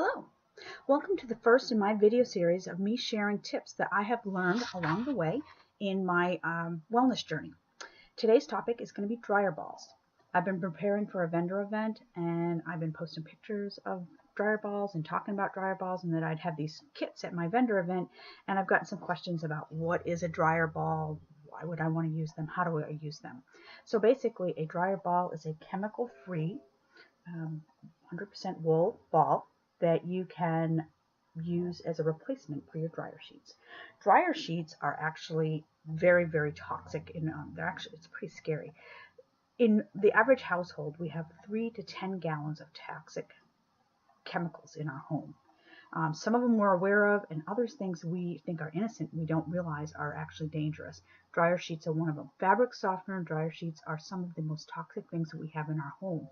Hello, welcome to the first in my video series of me sharing tips that I have learned along the way in my wellness journey. Today's topic is going to be dryer balls. I've been preparing for a vendor event and I've been posting pictures of dryer balls and talking about dryer balls, and that I'd have these kits at my vendor event, and I've gotten some questions about what is a dryer ball, why would I want to use them, how do I use them. So basically a dryer ball is a chemical-free 100% wool ball that you can use as a replacement for your dryer sheets. Dryer sheets are actually very, very toxic, and it's pretty scary. In the average household, we have 3 to 10 gallons of toxic chemicals in our home. Some of them we're aware of, and others things we think are innocent we don't realize are actually dangerous. Dryer sheets are one of them. Fabric softener and dryer sheets are some of the most toxic things that we have in our home.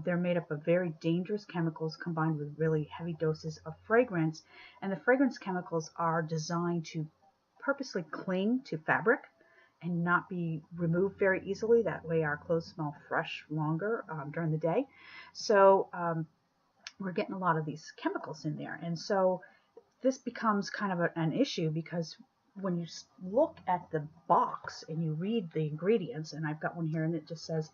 They're made up of very dangerous chemicals combined with really heavy doses of fragrance, and the fragrance chemicals are designed to purposely cling to fabric and not be removed very easily. That way our clothes smell fresh longer during the day. So we're getting a lot of these chemicals in there, and so this becomes kind of an issue, because when you look at the box and you read the ingredients, and I've got one here and it just says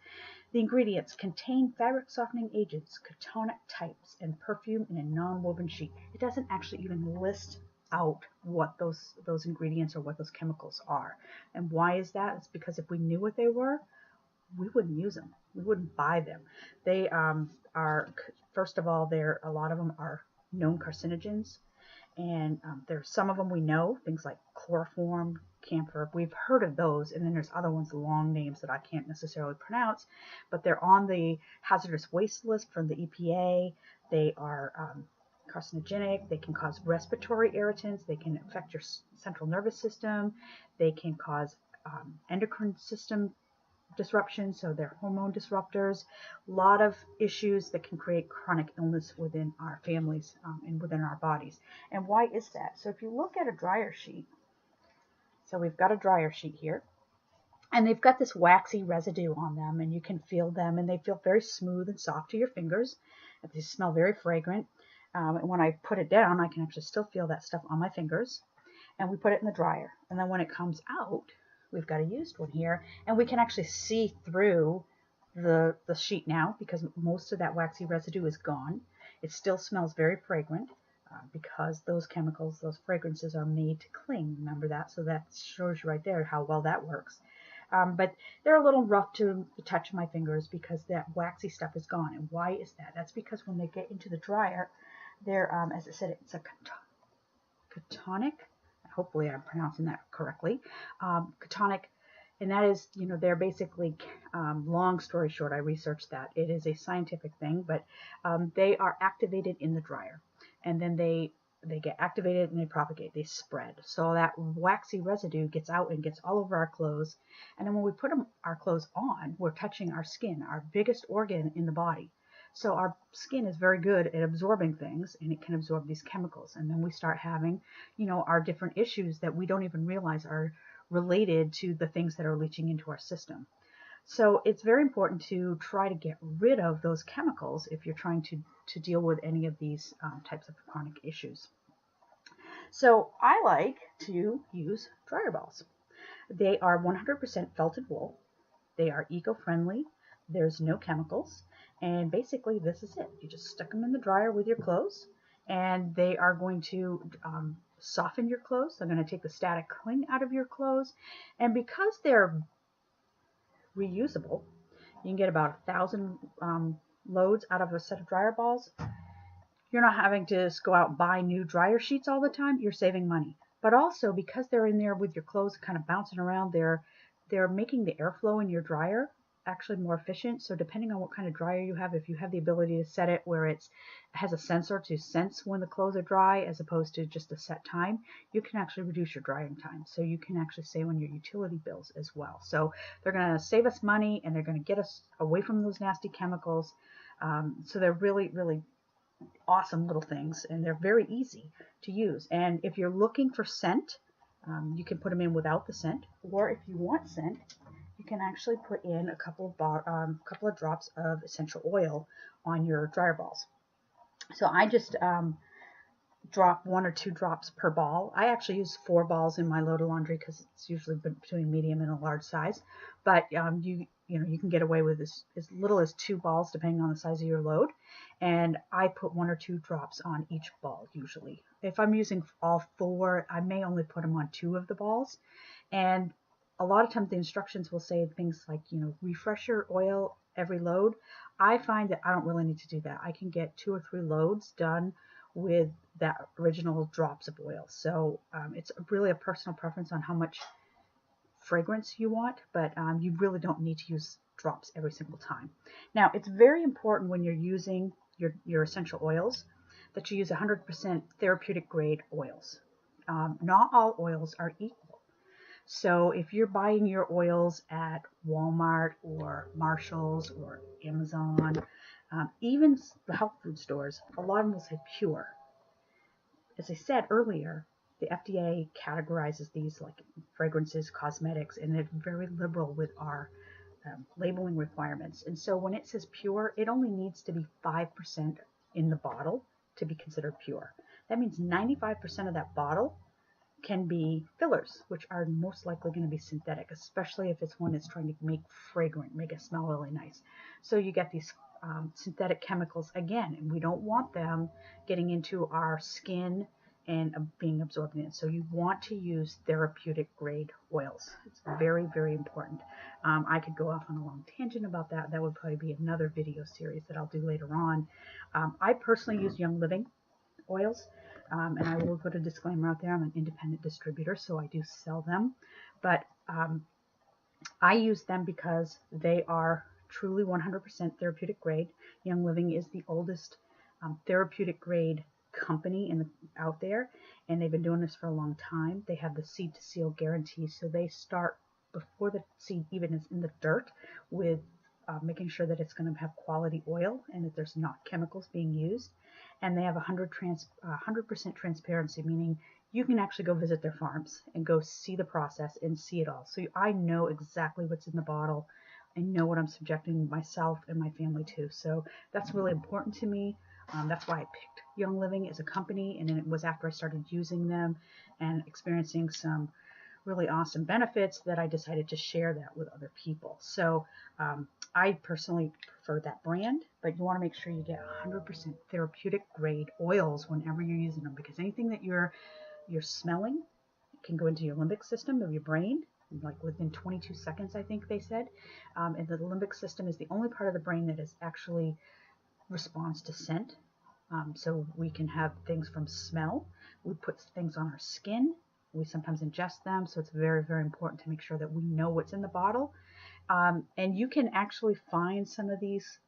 the ingredients contain fabric softening agents, ketonic types, and perfume in a non-woven sheet. It doesn't actually even list out what those ingredients or what those chemicals are. And why is that? It's because if we knew what they were, we wouldn't use them. We wouldn't buy them. They are, first of all, a lot of them are known carcinogens. And there's some of them we know, things like chloroform, camphor. We've heard of those, and then there's other ones, long names that I can't necessarily pronounce, but they're on the hazardous waste list from the EPA. They are carcinogenic. They can cause respiratory irritants. They can affect your central nervous system. They can cause endocrine system disruption, so they're hormone disruptors. A lot of issues that can create chronic illness within our families and within our bodies. And why is that? So if you look at a dryer sheet, so we've got a dryer sheet here, and they've got this waxy residue on them, and you can feel them, and they feel very smooth and soft to your fingers. They smell very fragrant. And when I put it down, I can actually still feel that stuff on my fingers. And we put it in the dryer, and then when it comes out, we've got a used one here, and we can actually see through the sheet now, because most of that waxy residue is gone. It still smells very fragrant because those chemicals, those fragrances are made to cling. Remember that? So that shows you right there how well that works. But they're a little rough to the touch of my fingers because that waxy stuff is gone. And why is that? That's because when they get into the dryer, they're, as I said, it's a ketonic, hopefully I'm pronouncing that correctly, ketonic, and that is, they're basically, long story short, I researched that. It is a scientific thing, but they are activated in the dryer, and then they get activated and they propagate, they spread. So that waxy residue gets out and gets all over our clothes, and then when we put our clothes on, we're touching our skin, our biggest organ in the body. So our skin is very good at absorbing things, and it can absorb these chemicals. And then we start having, our different issues that we don't even realize are related to the things that are leaching into our system. So it's very important to try to get rid of those chemicals if you're trying to deal with any of these types of chronic issues. So I like to use dryer balls. They are 100% felted wool. They are eco-friendly. There's no chemicals. And basically, this is it. You just stick them in the dryer with your clothes, and they are going to soften your clothes. They're going to take the static cling out of your clothes. And because they're reusable, you can get about 1,000 loads out of a set of dryer balls. You're not having to just go out and buy new dryer sheets all the time. You're saving money. But also, because they're in there with your clothes kind of bouncing around, they're making the airflow in your dryer actually more efficient. So depending on what kind of dryer you have, if you have the ability to set it where it has a sensor to sense when the clothes are dry as opposed to just a set time, you can actually reduce your drying time. So you can actually save on your utility bills as well. So they're going to save us money, and they're going to get us away from those nasty chemicals. So they're really, really awesome little things, and they're very easy to use. And if you're looking for scent, you can put them in without the scent, or if you want scent, you can actually put in a couple of drops of essential oil on your dryer balls. So I just drop 1 or 2 drops per ball. I actually use 4 balls in my load of laundry because it's usually between medium and a large size. But you can get away with as little as 2 balls depending on the size of your load. And I put 1 or 2 drops on each ball usually. If I'm using all 4, I may only put them on 2 of the balls. And a lot of times the instructions will say things like, refresh your oil every load. I find that I don't really need to do that. I can get 2 or 3 loads done with that original drops of oil. So it's really a personal preference on how much fragrance you want, but you really don't need to use drops every single time. Now, it's very important when you're using your essential oils that you use 100% therapeutic grade oils. Not all oils are equal. So if you're buying your oils at Walmart or Marshall's or Amazon, even the health food stores, a lot of them will say pure. As I said earlier, the FDA categorizes these like fragrances, cosmetics, and they're very liberal with our labeling requirements. And so when it says pure, it only needs to be 5% in the bottle to be considered pure. That means 95% of that bottle can be fillers, which are most likely going to be synthetic, especially if it's one that's trying to make fragrant, make it smell really nice. So you get these synthetic chemicals again, and we don't want them getting into our skin and being absorbed in it. So you want to use therapeutic grade oils. It's very, very important. I could go off on a long tangent about that. That would probably be another video series that I'll do later on. I personally use Young Living oils. And I will put a disclaimer out there. I'm an independent distributor, so I do sell them. But I use them because they are truly 100% therapeutic grade. Young Living is the oldest therapeutic grade company out there, and they've been doing this for a long time. They have the seed to seal guarantee, so they start before the seed even is in the dirt with making sure that it's going to have quality oil and that there's not chemicals being used. And they have 100% transparency, meaning you can actually go visit their farms and go see the process and see it all. So I know exactly what's in the bottle. I know what I'm subjecting myself and my family to. So that's really important to me. That's why I picked Young Living as a company. And then it was after I started using them and experiencing some really awesome benefits that I decided to share that with other people. So I personally prefer that brand, but you want to make sure you get 100% therapeutic grade oils whenever you're using them, because anything that you're smelling can go into your limbic system of your brain, like within 22 seconds, I think they said. And the limbic system is the only part of the brain that is actually responds to scent. So we can have things from smell. We put things on our skin. We sometimes ingest them. So it's very, very important to make sure that we know what's in the bottle. And you can actually find some of these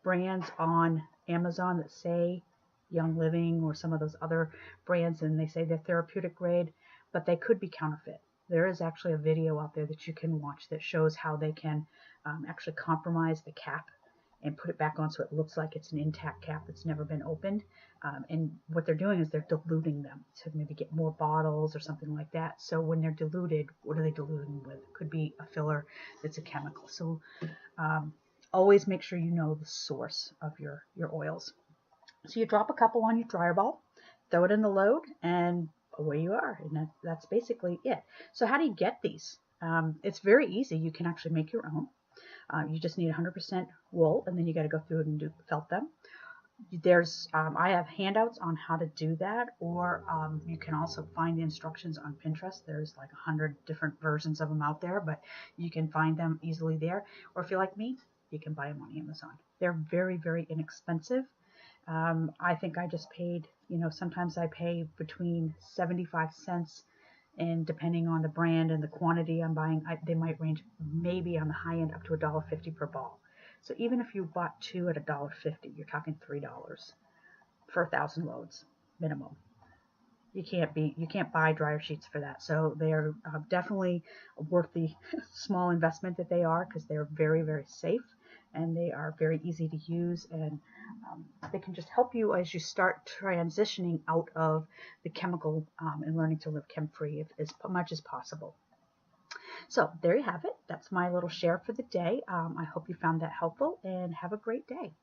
brands on Amazon that say Young Living or some of those other brands, and they say they're therapeutic grade, but they could be counterfeit. There is actually a video out there that you can watch that shows how they can actually compromise the cap and put it back on so it looks like it's an intact cap that's never been opened. And what they're doing is they're diluting them to maybe get more bottles or something like that. So when they're diluted, what are they diluting with? It could be a filler that's a chemical. So always make sure you know the source of your oils. So you drop a couple on your dryer ball, throw it in the load, and away you are. And that's basically it. So how do you get these? It's very easy. You can actually make your own. You just need 100% wool, and then you got to go through it and felt them. I have handouts on how to do that, or you can also find the instructions on Pinterest. There's like 100 different versions of them out there, but you can find them easily there. Or if you're like me, you can buy them on Amazon. They're very, very inexpensive. I think I just paid, sometimes I pay between 75 cents and depending on the brand and the quantity I'm buying, they might range maybe on the high end up to $1.50 per ball. So even if you bought 2 at $1.50, you're talking $3 for 1,000 loads minimum. You can't buy dryer sheets for that. So they are definitely worth the small investment that they are, because they're very, very safe and they are very easy to use, and they can just help you as you start transitioning out of the chemical and learning to live chem-free as much as possible. So there you have it. That's my little share for the day. I hope you found that helpful, and have a great day.